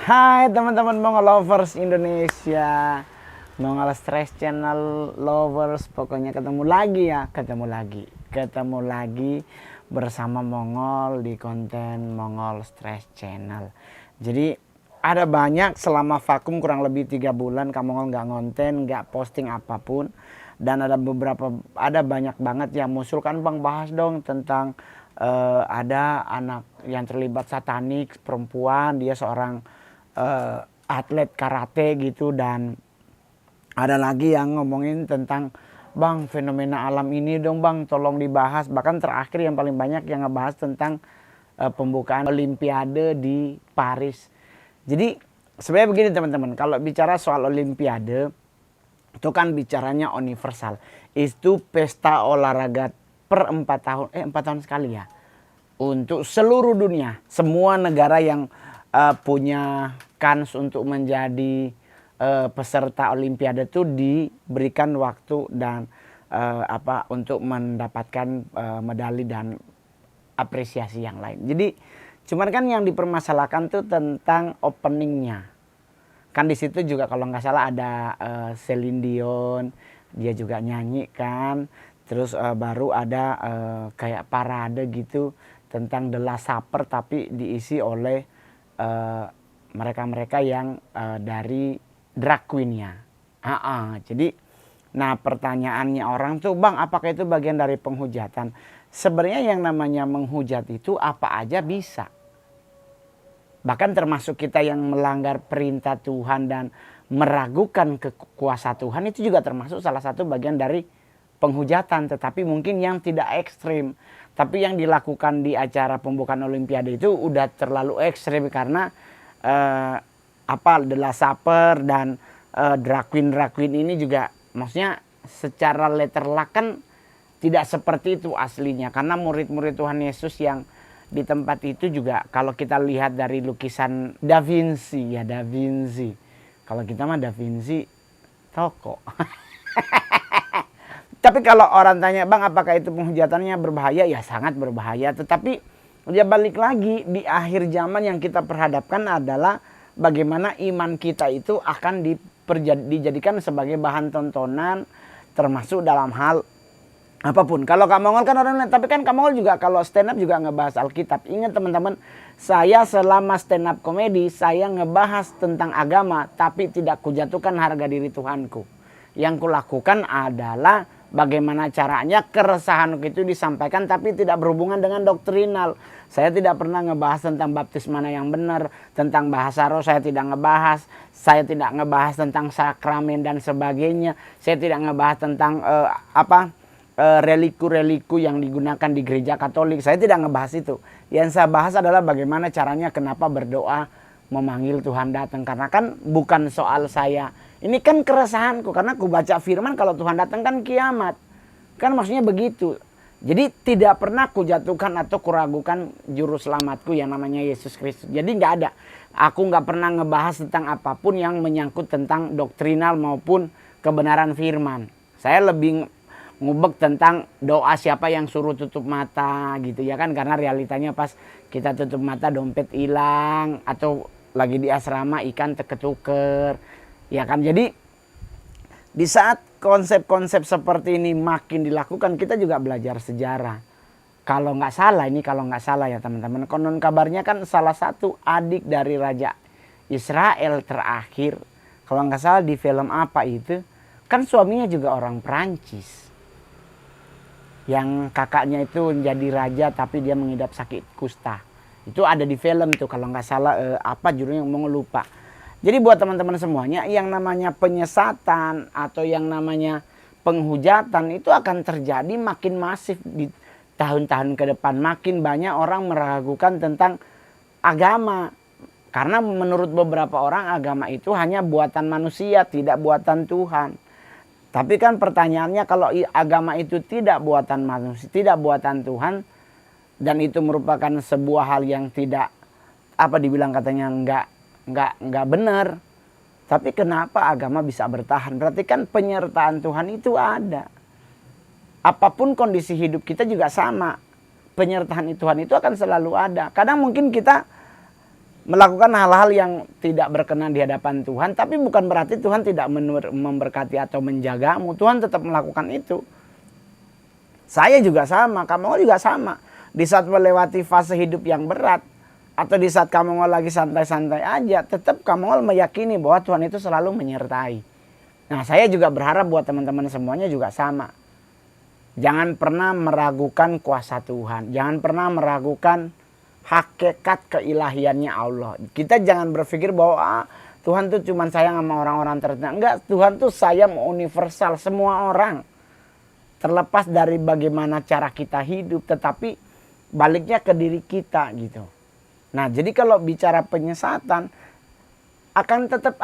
Hai teman-teman Mongol Lovers Indonesia, Mongol Stress Channel Lovers, pokoknya ketemu lagi bersama Mongol di konten Mongol Stress Channel. Jadi ada banyak selama vakum kurang lebih 3 bulan Kak Mongol nggak ngonten, nggak posting apapun. Dan ada banyak banget yang musulkan, Bang bahas dong tentang ada anak yang terlibat satanik, perempuan, dia seorang atlet karate gitu. Dan ada lagi yang ngomongin tentang, Bang fenomena alam ini dong Bang, tolong dibahas. Bahkan terakhir yang paling banyak yang ngebahas tentang pembukaan Olimpiade di Paris. Jadi sebenarnya begini teman-teman, kalau bicara soal Olimpiade itu kan bicaranya universal. Itu pesta olahraga per 4 tahun sekali ya, untuk seluruh dunia. Semua negara yang punya kans untuk menjadi peserta Olimpiade itu diberikan waktu dan untuk mendapatkan medali dan apresiasi yang lain. Jadi cuman kan yang dipermasalahkan tuh tentang openingnya. Kan di situ juga kalau nggak salah ada Celine Dion, dia juga nyanyi kan. Terus baru ada kayak parade gitu tentang The Last Supper, tapi diisi oleh mereka-mereka yang dari drag queen-nya. Jadi, nah pertanyaannya orang tuh, Bang apakah itu bagian dari penghujatan? Sebenarnya yang namanya menghujat itu apa aja bisa. Bahkan termasuk kita yang melanggar perintah Tuhan dan meragukan kuasa Tuhan, itu juga termasuk salah satu bagian dari penghujatan. Tetapi mungkin yang tidak ekstrim. Tapi yang dilakukan di acara pembukaan Olimpiade itu udah terlalu ekstrim, karena The Last Supper dan drag queen ini juga maksudnya secara letterlock kan tidak seperti itu aslinya. Karena murid-murid Tuhan Yesus yang di tempat itu juga, kalau kita lihat dari lukisan Da Vinci. Kalau kita mah Da Vinci toko. Tapi kalau orang tanya, Bang apakah itu penghujatannya berbahaya? Ya sangat berbahaya. Tetapi ya balik lagi, di akhir zaman yang kita perhadapkan adalah bagaimana iman kita itu akan dijadikan sebagai bahan tontonan, termasuk dalam hal apapun. Kalau Kak Mongol kan orang lain, tapi kan Kak Mongol juga kalau stand up juga ngebahas Alkitab. Ingat teman-teman, saya selama stand up komedi saya ngebahas tentang agama, tapi tidak kujatuhkan harga diri Tuhanku. Yang kulakukan adalah bagaimana caranya keresahan itu disampaikan tapi tidak berhubungan dengan doktrinal. Saya tidak pernah ngebahas tentang baptis mana yang benar, tentang bahasa roh saya tidak ngebahas. Saya tidak ngebahas tentang sakramen dan sebagainya. Saya tidak ngebahas tentang reliku-reliku yang digunakan di gereja Katolik. Saya tidak ngebahas itu. Yang saya bahas adalah bagaimana caranya kenapa berdoa memanggil Tuhan datang. Karena kan bukan soal saya. Ini kan keresahanku, karena aku baca firman kalau Tuhan datang kan kiamat. Kan maksudnya begitu. Jadi tidak pernah kujatuhkan atau kuragukan juru selamatku yang namanya Yesus Kristus. Jadi nggak ada. Aku nggak pernah ngebahas tentang apapun yang menyangkut tentang doktrinal maupun kebenaran firman. Saya lebih ngubek tentang doa siapa yang suruh tutup mata gitu ya kan. Karena realitanya pas kita tutup mata dompet hilang, atau lagi di asrama ikan ketuker. Ya kan, jadi di saat konsep-konsep seperti ini makin dilakukan, kita juga belajar sejarah. Kalau nggak salah ya teman-teman, konon kabarnya kan salah satu adik dari Raja Israel terakhir, kalau nggak salah di film apa itu, kan suaminya juga orang Perancis. Yang kakaknya itu menjadi raja tapi dia mengidap sakit kusta. Itu ada di film tuh kalau nggak salah, apa judulnya mau lupa. Jadi buat teman-teman semuanya, yang namanya penyesatan atau yang namanya penghujatan itu akan terjadi makin masif di tahun-tahun ke depan. Makin banyak orang meragukan tentang agama. Karena menurut beberapa orang agama itu hanya buatan manusia, tidak buatan Tuhan. Tapi kan pertanyaannya, kalau agama itu tidak buatan manusia, tidak buatan Tuhan, dan itu merupakan sebuah hal yang tidak, dibilang katanya nggak benar. Tapi kenapa agama bisa bertahan? Berarti kan penyertaan Tuhan itu ada. Apapun kondisi hidup kita juga sama. Penyertaan Tuhan itu akan selalu ada. Kadang mungkin kita melakukan hal-hal yang tidak berkenan di hadapan Tuhan, tapi bukan berarti Tuhan tidak memberkati atau menjagamu. Tuhan tetap melakukan itu. Saya juga sama, kamu juga sama. Di saat melewati fase hidup yang berat, atau di saat kamu lagi santai-santai aja, tetap kamu meyakini bahwa Tuhan itu selalu menyertai. Nah, saya juga berharap buat teman-teman semuanya juga sama. Jangan pernah meragukan kuasa Tuhan. Jangan pernah meragukan hakikat keilahiannya Allah. Kita jangan berpikir bahwa Tuhan tuh cuma sayang sama orang-orang tertentu. Enggak, Tuhan tuh sayang universal, semua orang. Terlepas dari bagaimana cara kita hidup, tetapi baliknya ke diri kita gitu. Nah, jadi kalau bicara penyesatan akan tetap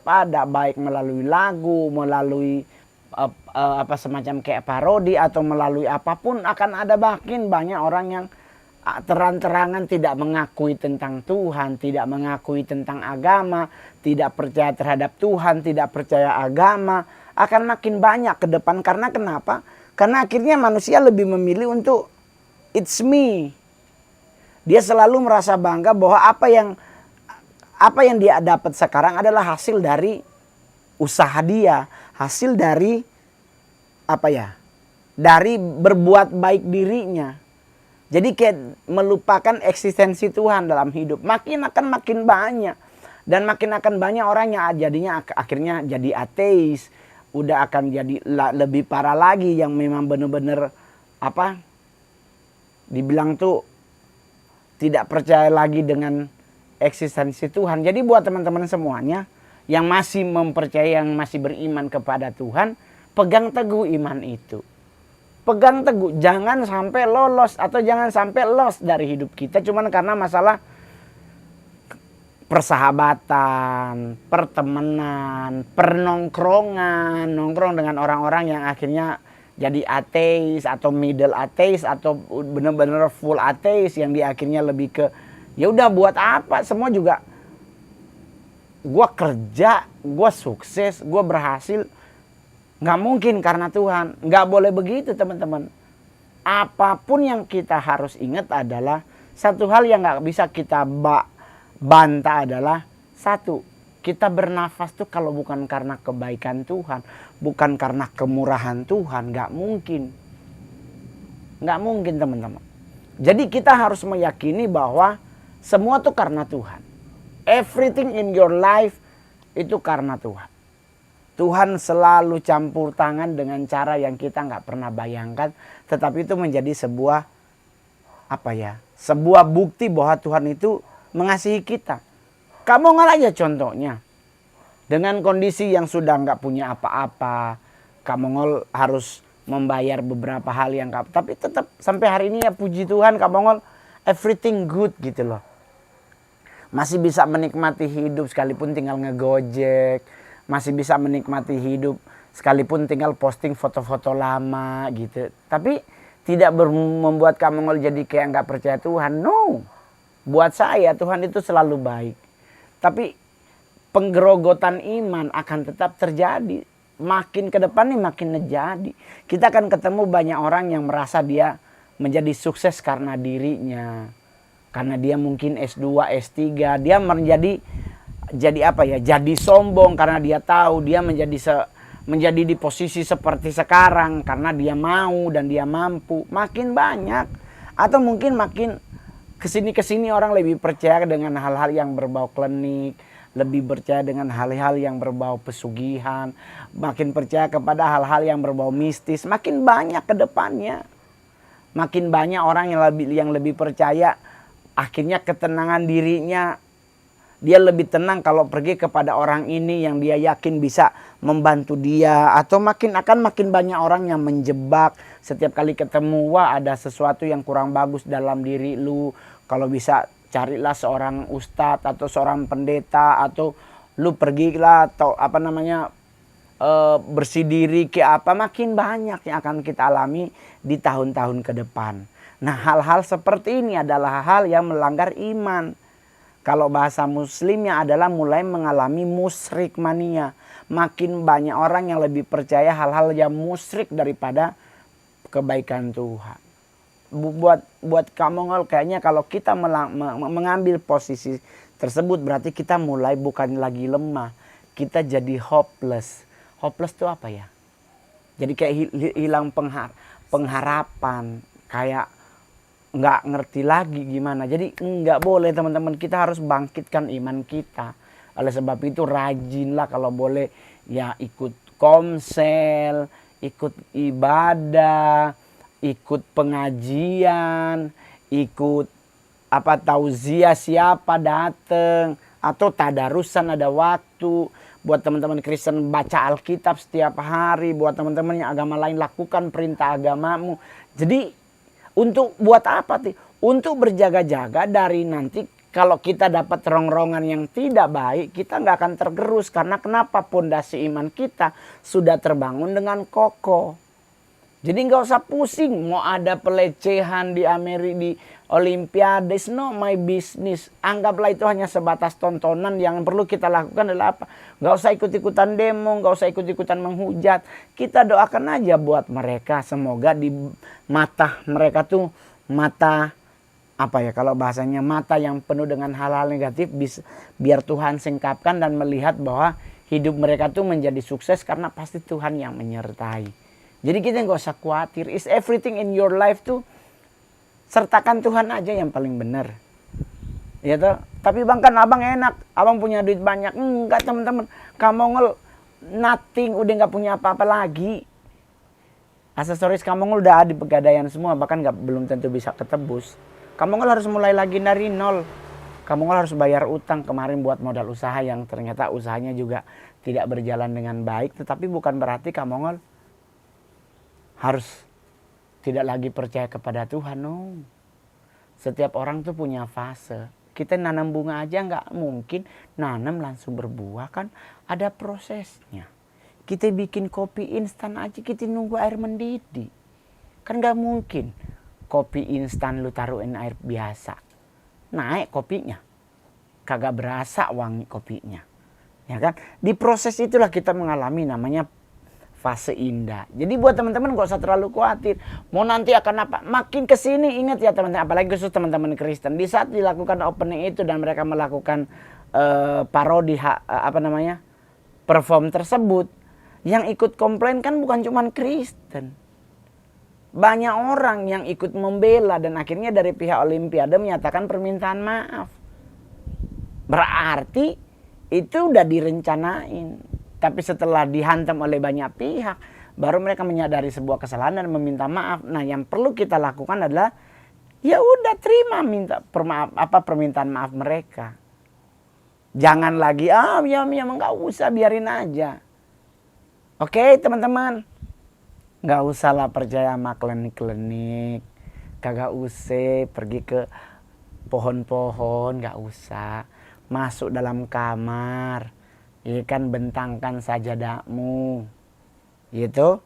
ada baik melalui lagu, melalui semacam kayak parodi atau melalui apapun, akan ada makin banyak orang yang terang-terangan tidak mengakui tentang Tuhan, tidak mengakui tentang agama, tidak percaya terhadap Tuhan, tidak percaya agama, akan makin banyak ke depan. Karena kenapa? Karena akhirnya manusia lebih memilih untuk it's me. Dia selalu merasa bangga bahwa apa yang dia dapat sekarang adalah hasil dari usaha dia, hasil dari dari berbuat baik dirinya. Jadi kayak melupakan eksistensi Tuhan dalam hidup. Makin banyak. Dan makin akan banyak orang yang jadinya akhirnya jadi ateis. Udah akan jadi lebih parah lagi yang memang benar-benar dibilang tuh tidak percaya lagi dengan eksistensi Tuhan. Jadi buat teman-teman semuanya yang masih mempercayai, yang masih beriman kepada Tuhan, pegang teguh iman itu. Pegang teguh, jangan sampai lolos atau jangan sampai lost dari hidup kita cuman karena masalah persahabatan, pertemanan, pernongkrongan, nongkrong dengan orang-orang yang akhirnya jadi ateis atau middle ateis atau benar-benar full ateis yang di akhirnya lebih ke ya udah buat apa, semua juga gue kerja, gue sukses, gue berhasil. Nggak mungkin karena Tuhan. Nggak boleh begitu teman-teman. Apapun yang kita harus ingat adalah satu hal yang nggak bisa kita bantah adalah satu. Kita bernafas tuh kalau bukan karena kebaikan Tuhan. Bukan karena kemurahan Tuhan. Nggak mungkin. Nggak mungkin teman-teman. Jadi kita harus meyakini bahwa semua tuh karena Tuhan. Everything in your life itu karena Tuhan. Tuhan selalu campur tangan dengan cara yang kita nggak pernah bayangkan. Tetapi itu menjadi sebuah sebuah bukti bahwa Tuhan itu mengasihi kita. Kamu nggak aja contohnya. Dengan kondisi yang sudah nggak punya apa-apa. Kamu harus membayar beberapa hal yang tapi tetap sampai hari ini ya puji Tuhan Kamu everything good gitu loh. Masih bisa menikmati hidup sekalipun tinggal ngegojek. Masih bisa menikmati hidup sekalipun tinggal posting foto-foto lama gitu. Tapi tidak membuat kamu jadi kayak nggak percaya Tuhan. No. Buat saya Tuhan itu selalu baik. Tapi penggerogotan iman akan tetap terjadi. Makin ke depan nih makin terjadi. Kita akan ketemu banyak orang yang merasa dia menjadi sukses karena dirinya. Karena dia mungkin S2, S3. Dia jadi sombong karena dia tahu dia menjadi di posisi seperti sekarang karena dia mau dan dia mampu. Makin banyak atau mungkin makin kesini orang lebih percaya dengan hal-hal yang berbau klinik, lebih percaya dengan hal-hal yang berbau pesugihan, makin percaya kepada hal-hal yang berbau mistis. Makin banyak ke depannya. Makin banyak orang yang lebih percaya akhirnya ketenangan dirinya. Dia lebih tenang kalau pergi kepada orang ini yang dia yakin bisa membantu dia. Atau makin banyak orang yang menjebak. Setiap kali ketemu, wah ada sesuatu yang kurang bagus dalam diri lu. Kalau bisa carilah seorang ustadz atau seorang pendeta. Atau lu pergilah atau bersih diri ke apa. Makin banyak yang akan kita alami di tahun-tahun ke depan. Nah hal-hal seperti ini adalah hal yang melanggar iman. Kalau bahasa muslimnya adalah mulai mengalami musyrik mania. Makin banyak orang yang lebih percaya hal-hal yang musyrik daripada kebaikan Tuhan. buat Kamongol kayaknya kalau kita mengambil posisi tersebut berarti kita mulai bukan lagi lemah, kita jadi hopeless. Hopeless itu apa ya? Jadi kayak hilang pengharapan, kayak nggak ngerti lagi gimana. Jadi nggak boleh teman-teman, kita harus bangkitkan iman kita. Oleh sebab itu rajinlah kalau boleh ya, ikut komsel, ikut ibadah, ikut pengajian, ikut tauziah siapa datang, atau tadarusan ada waktu. Buat teman-teman Kristen baca Alkitab setiap hari, buat teman-teman yang agama lain lakukan perintah agamamu. Jadi untuk buat apa sih? Untuk berjaga-jaga dari nanti kalau kita dapat rongrongan yang tidak baik, kita nggak akan tergerus. Karena kenapa? Pondasi iman kita sudah terbangun dengan kokoh. Jadi nggak usah pusing mau ada pelecehan di Amerika, di Olimpiade, it's not my business. Anggaplah itu hanya sebatas tontonan. Yang perlu kita lakukan adalah apa? Nggak usah ikut-ikutan demo, nggak usah ikut-ikutan menghujat. Kita doakan aja buat mereka. Semoga di mata mereka tuh mata kalau bahasanya mata yang penuh dengan hal-hal negatif, biar Tuhan singkapkan dan melihat bahwa hidup mereka tuh menjadi sukses karena pasti Tuhan yang menyertai. Jadi kita nggak usah khawatir. Is everything in your life tuh sertakan Tuhan aja yang paling benar. Ya toh? Tapi bang kan abang enak, abang punya duit banyak. Enggak teman-teman, Kamongol nothing, udah nggak punya apa-apa lagi. Aksesoris Kamongol udah di pegadaian semua, bahkan belum tentu bisa ketebus. Kamongol harus mulai lagi dari nol. Kamongol harus bayar utang kemarin buat modal usaha yang ternyata usahanya juga tidak berjalan dengan baik. Tetapi bukan berarti Kamongol harus tidak lagi percaya kepada Tuhan. No. Setiap orang tuh punya fase. Kita nanam bunga aja nggak mungkin nanam langsung berbuah, kan ada prosesnya. Kita bikin kopi instan aja kita nunggu air mendidih. Kan nggak mungkin kopi instan lu taruhin air biasa naik kopinya, kagak berasa wangi kopinya, ya kan? Di proses itulah kita mengalami namanya fase indah. Jadi buat teman-teman gak usah terlalu khawatir. Mau nanti akan apa? Makin kesini ingat ya teman-teman. Apalagi khusus teman-teman Kristen. Di saat dilakukan opening itu dan mereka melakukan parodi perform tersebut. Yang ikut komplain kan bukan cuma Kristen. Banyak orang yang ikut membela dan akhirnya dari pihak Olimpiade menyatakan permintaan maaf. Berarti itu udah direncanain. Tapi setelah dihantam oleh banyak pihak, baru mereka menyadari sebuah kesalahan dan meminta maaf. Nah, yang perlu kita lakukan adalah ya udah terima permintaan maaf mereka. Jangan lagi ya enggak usah, biarin aja. Oke, teman-teman. Enggak usahlah percaya sama klinik-klinik. Kagak usah pergi ke pohon-pohon, enggak usah. Masuk dalam kamar. Ikan bentangkan sajadahmu, gitu,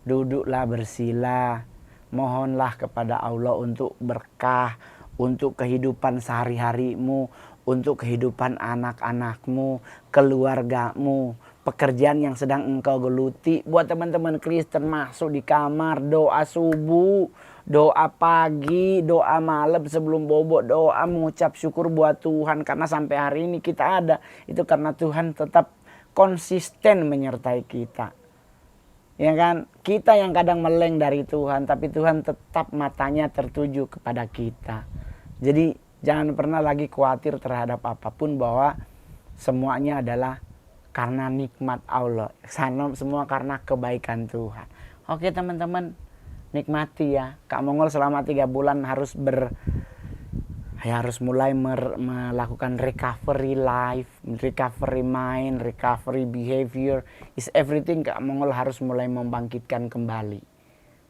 duduklah bersila, mohonlah kepada Allah untuk berkah, untuk kehidupan sehari-harimu, untuk kehidupan anak-anakmu, keluargamu, pekerjaan yang sedang engkau geluti. Buat teman-teman Kristen masuk di kamar, doa subuh, doa pagi, doa malam sebelum bobo, doa mengucap syukur buat Tuhan. Karena sampai hari ini kita ada, itu karena Tuhan tetap konsisten menyertai kita. Ya kan? Kita yang kadang meleng dari Tuhan, tapi Tuhan tetap matanya tertuju kepada kita. Jadi jangan pernah lagi khawatir terhadap apapun, bahwa semuanya adalah karena nikmat Allah. Semua karena kebaikan Tuhan. Oke teman-teman, nikmati ya. Kak Mongol selama 3 bulan harus mulai melakukan recovery life, recovery mind, recovery behavior. Is everything. Kak Mongol harus mulai membangkitkan kembali.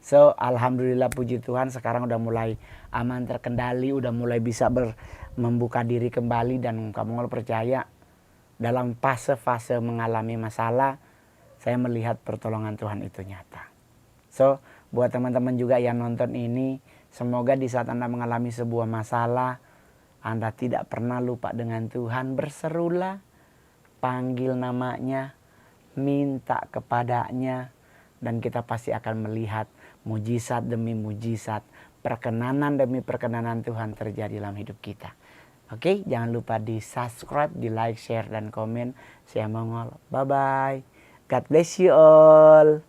So alhamdulillah, puji Tuhan, sekarang udah mulai aman, terkendali, udah mulai bisa membuka diri kembali. Dan Kak Mongol percaya dalam fase-fase mengalami masalah, saya melihat pertolongan Tuhan itu nyata. So buat teman-teman juga yang nonton ini, semoga di saat Anda mengalami sebuah masalah, Anda tidak pernah lupa dengan Tuhan. Berserulah, panggil namanya, minta kepadanya, dan kita pasti akan melihat mujizat demi mujizat, perkenanan demi perkenanan Tuhan terjadi dalam hidup kita. Oke, jangan lupa di subscribe, di like, share, dan komen. Saya Mongol. Bye-bye. God bless you all.